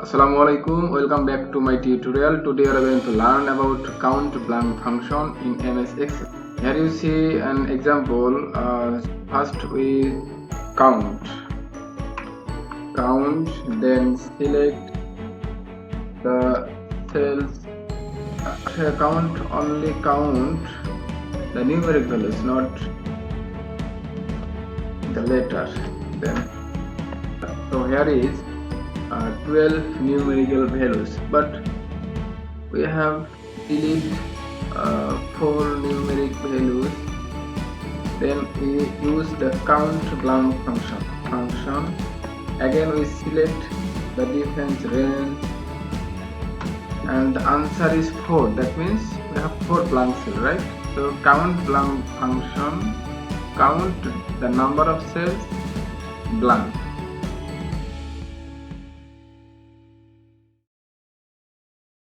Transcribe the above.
Assalamualaikum, welcome back to my tutorial. Today we are going to learn about CountBlank function in MS Excel. Here you see an example. First we count, then select the cells. Only count the numeric values, not the letter. Then so here is 12 numerical values, but we have delete 4 numeric values. Then we use the CountBlank function. Again we select the difference range, and the answer is 4. That means we have 4 blank cells, right? So CountBlank function count the number of cells blank.